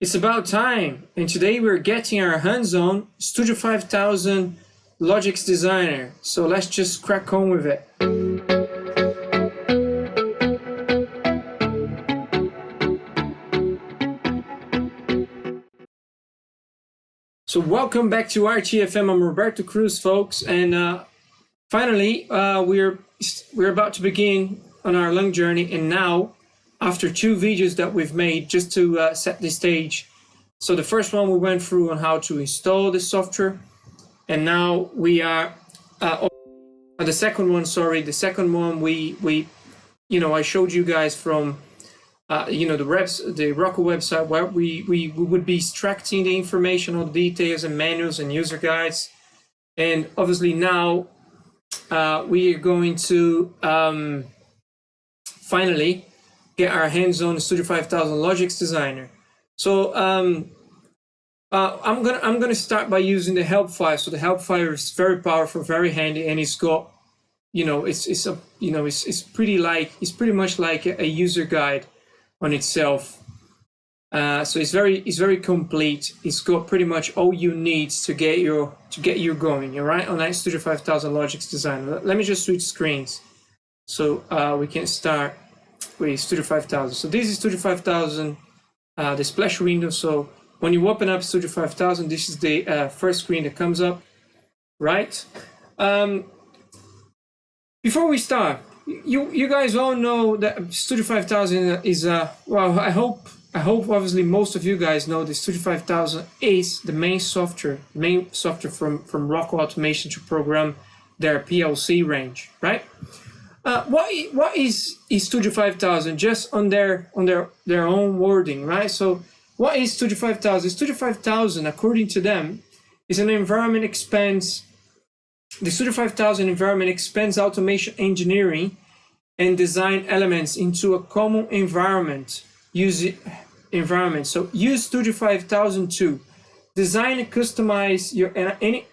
It's about time, and today we're getting our hands on Studio 5000 Logix Designer. So let's just crack on with it. So welcome back to RTFM. I'm Roberto Cruz, folks, and finally we're about to begin on our long journey. And now, after two videos that we've made just to set the stage, so the first one we went through on how to install the software, and now we are the second one. The second one we I showed you guys from the Rockwell website, where we would be extracting the information, all the details and manuals and user guides. And obviously now we are going to finally get our hands on the Studio 5000 Logix Designer. So I'm gonna start by using the help file. So the help file is very powerful, very handy, and it's got it's pretty much like a user guide on itself. So it's very complete. It's got pretty much all you need to get you going. All right, on that Studio 5000 Logix Designer. Let me just switch screens so we can start with Studio 5000. So this is Studio 5000, the splash window. So when you open up Studio 5000, this is the first screen that comes up, right? Before we start, you guys all know that Studio 5000 is well, I hope obviously most of you guys know that Studio 5000 is the main software from Rockwell Automation to program their PLC range, right? What is Studio 5000? Just on their own wording, right? So what is Studio 5000? Studio 5000, according to them, is an environment expands. The Studio 5000 environment expands automation engineering and design elements into a common environment. So use Studio 5000 to design and customize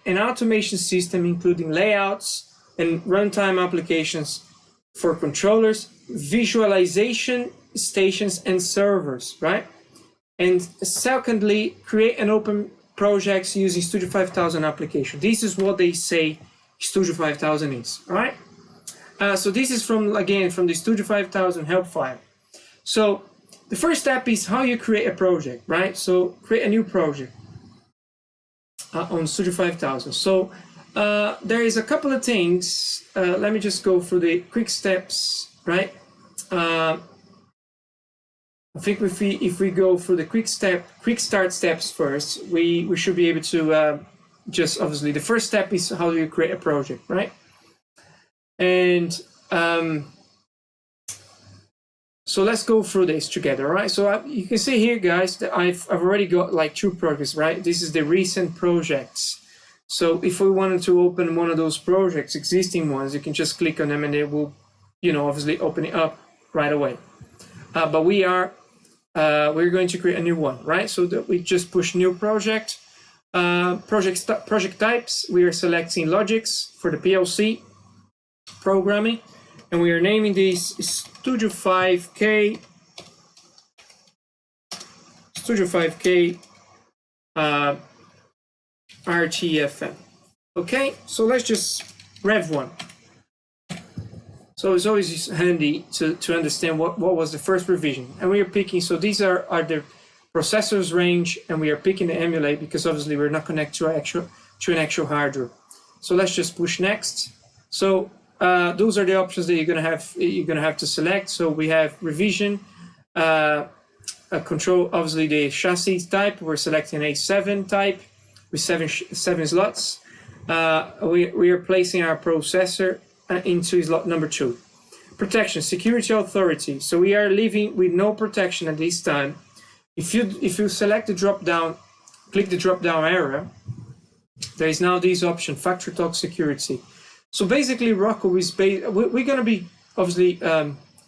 an automation system, including layouts and runtime applications for controllers, visualization stations, and servers, right? And secondly, create and open projects using Studio 5000 application. This is what they say Studio 5000 is, all right? So this is from the Studio 5000 help file. So the first step is how you create a project, right? So create a new project on Studio 5000. So there is a couple of things. Let me just go through the quick steps, right? I think if we go through the quick start steps first, we should be able to just obviously the first step is how do you create a project, right? And so let's go through this together, right? So you can see here, guys, that I've already got like two projects, right? This is the recent projects. So if we wanted to open one of those projects, existing ones, you can just click on them and it will, obviously open it up right away. But we're going to create a new one, right? So that we just push new project. Project types, we are selecting Logix for the PLC programming, and we are naming this Studio 5K RTFM. Okay, so let's just rev one. So it's always handy to understand what was the first revision, and we are picking. So these are the processors range, and we are picking the emulate because obviously we're not connected to an actual hardware. So let's just push next. So those are the options that you're gonna have to select. So we have revision, control, obviously the chassis type. We're selecting A7 type with seven slots. We are placing our processor into slot number 2. Protection, security authority. So we are leaving with no protection at this time. If you select the drop down, click the drop down arrow, there is now this option, factory talk security. So basically, Rockwell is we're going to be obviously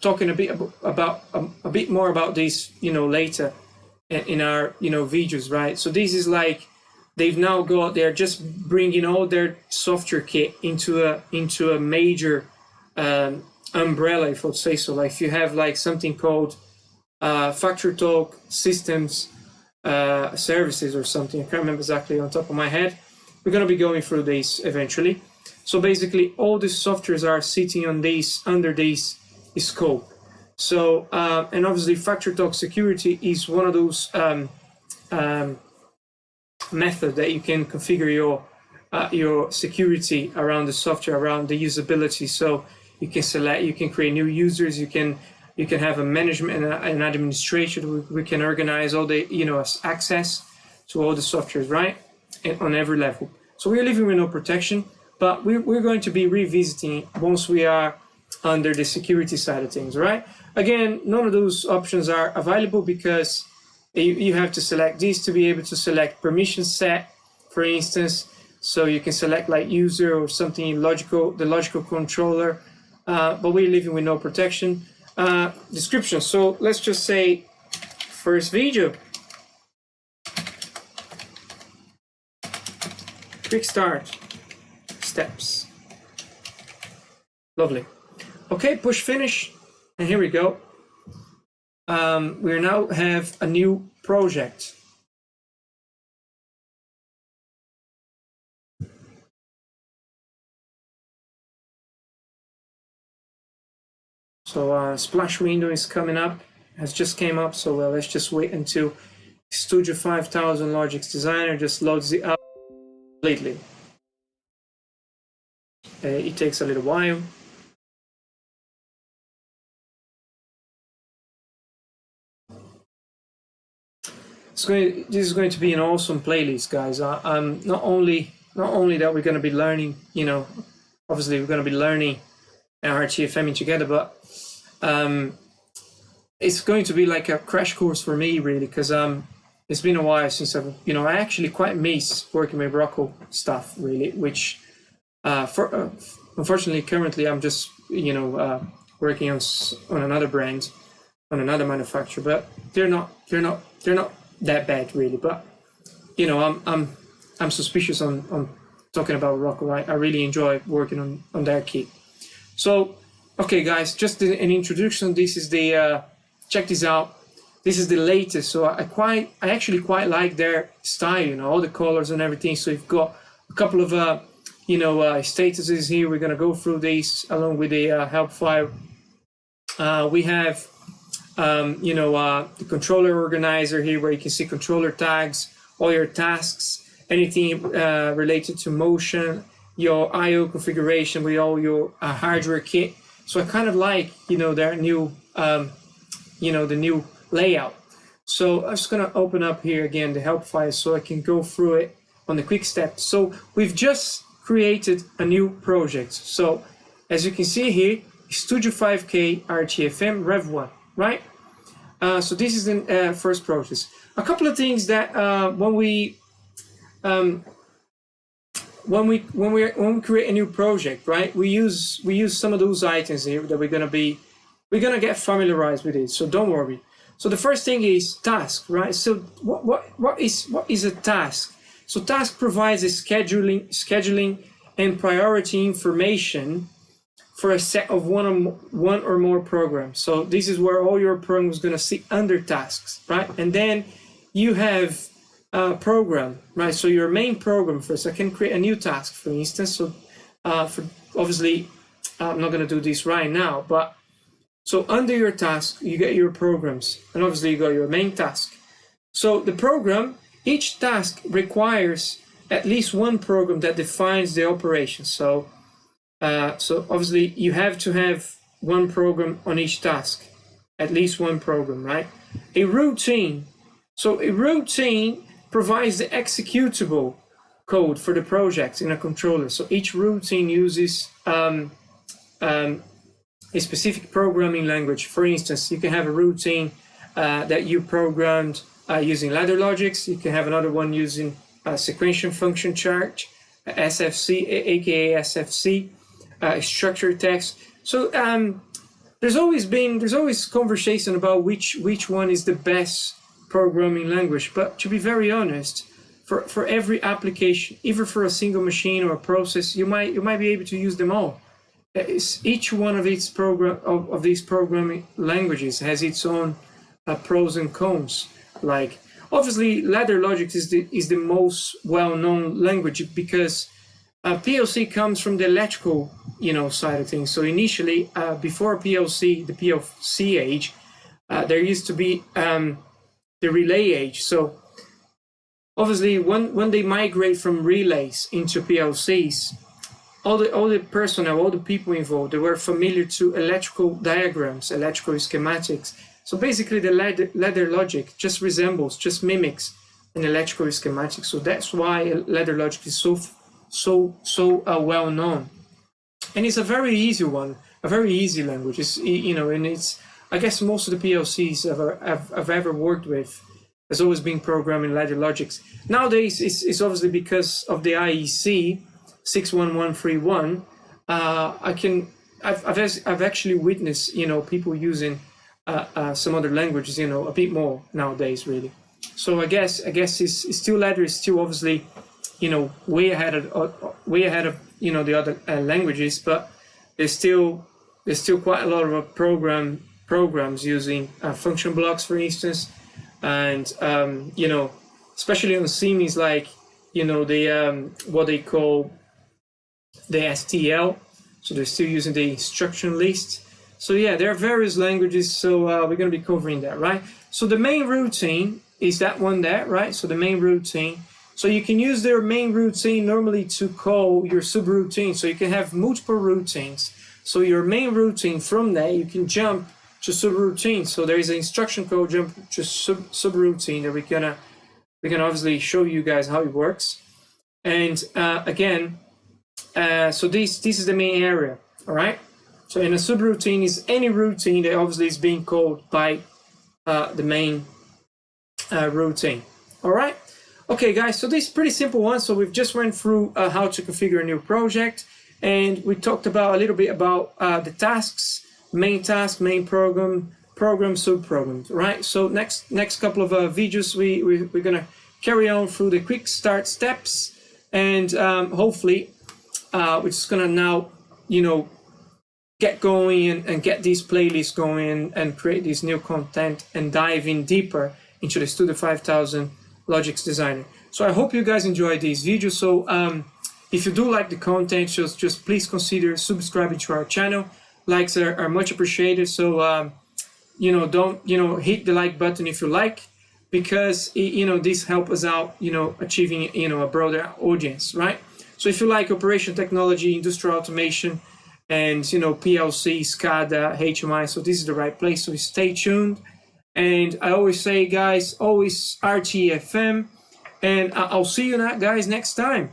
talking a bit more about this, later in our videos, right? So this is like they're just bringing all their software kit into a major umbrella, if I would say so. Like if you have like something called factory talk systems services or something. I can't remember exactly on top of my head. We're going to be going through these eventually. So basically, all these softwares are sitting on these under this scope. So and obviously, FactoryTalk Security is one of those methods that you can configure your security around the software, around the usability. So you can select, you can create new users, you can have a management and an administration. We can organize all the access to all the softwares, right, and on every level. So we're living with no protection, but we're going to be revisiting once we are under the security side of things, right? Again, none of those options are available because you have to select these to be able to select permission set, for instance. So you can select like user or something the logical controller, but we're living with no protection. Description. So let's just say first video. Quick start. Steps. Lovely. Okay, push finish. And here we go. We now have a new project. So splash window is coming up, has just came up. So let's just wait until Studio 5000 Logix Designer just loads it up completely. It takes a little while. This is going to be an awesome playlist, guys. Not only that we're going to be learning, obviously we're going to be learning RTFM together, but it's going to be like a crash course for me, really, because it's been a while since I actually quite miss working with Rockwell stuff, really, which unfortunately currently I'm just working on another brand, on another manufacturer, but they're not that bad, really. But I'm suspicious on talking about Rockwell. I really enjoy working on their kit. So okay, guys, just an introduction. This is the check this out. This is the latest. So I actually quite like their style, all the colors and everything. So you've got a couple of statuses here. We're gonna go through these along with the help file. We have the controller organizer here, where you can see controller tags, all your tasks, anything related to motion, your I/O configuration with all your hardware kit. So I kind of like their new the new layout. So I'm just gonna open up here again the help file so I can go through it on the quick steps. So we've just created a new project. So as you can see here, Studio 5K RTFM Rev 1, right? So this is the first process. A couple of things that when we create a new project, right? We use some of those items here that we're gonna get familiarized with it. So don't worry. So the first thing is task, right? So what is a task? So task provides a scheduling and priority information for a set of one or more programs. So this is where all your programs going to sit under tasks, right? And then you have a program, right? So your main program first. I can create a new task, for instance. So obviously, I'm not going to do this right now, but so under your task, you get your programs, and obviously you got your main task. So the program, each task requires at least one program that defines the operation. So obviously you have to have one program on each task, at least one program, right? A routine. So a routine provides the executable code for the project in a controller. So each routine uses a specific programming language. For instance, you can have a routine that you programmed using ladder logics. You can have another one using sequential function chart, SFC, aka SFC. Structured text. So there's always conversation about which one is the best programming language. But to be very honest, for every application, either for a single machine or a process, you might be able to use them all. Each one of these programming languages has its own pros and cons. Like Obviously, ladder logic is the most well-known language because PLC comes from the electrical, side of things. So initially, before PLC, the PLC age, there used to be the relay age. So obviously, when they migrate from relays into PLCs, all the personnel, all the people involved, they were familiar to electrical diagrams, electrical schematics. So basically, the ladder logic just mimics an electrical schematic. So that's why ladder logic is so well known, and it's a very easy one, a very easy language. It's, and it's, I guess most of the PLCs I've ever worked with has always been programming ladder logics. Nowadays, it's obviously because of the IEC 61131. I've actually witnessed people using some other languages, a bit more nowadays, really. So I guess it's still ladder is still obviously, way ahead of the other languages, but there's still quite a lot of programs using function blocks, for instance, and especially on semis, like the what they call the STL. So they're still using the instruction list. So yeah, there are various languages, so we're going to be covering that, right? So the main routine is that one there, right? So the main routine. So you can use their main routine normally to call your subroutine. So you can have multiple routines. So your main routine, from there you can jump to subroutine. So there is an instruction code jump to subroutine that we're gonna obviously show you guys how it works. And again, so this is the main area, all right? So in a subroutine is any routine that obviously is being called by the main routine, all right? Okay, guys, so this is a pretty simple one. So we've just went through how to configure a new project, and we talked about a little bit about the tasks, main task, main program, subprograms, right? So next couple of videos, we're gonna carry on through the quick start steps, and hopefully we're just gonna now, get going and get these playlists going and create this new content and dive in deeper into the Studio 5000 Logix Designer. So I hope you guys enjoyed this video. So if you do like the content, just please consider subscribing to our channel. Likes are much appreciated. So don't hit the like button if you like, because this helps us out achieving a broader audience, right? So if you like operation technology, industrial automation, and PLC, SCADA, HMI, so this is the right place. So stay tuned. And I always say, guys, always RTFM. And I'll see you guys next time.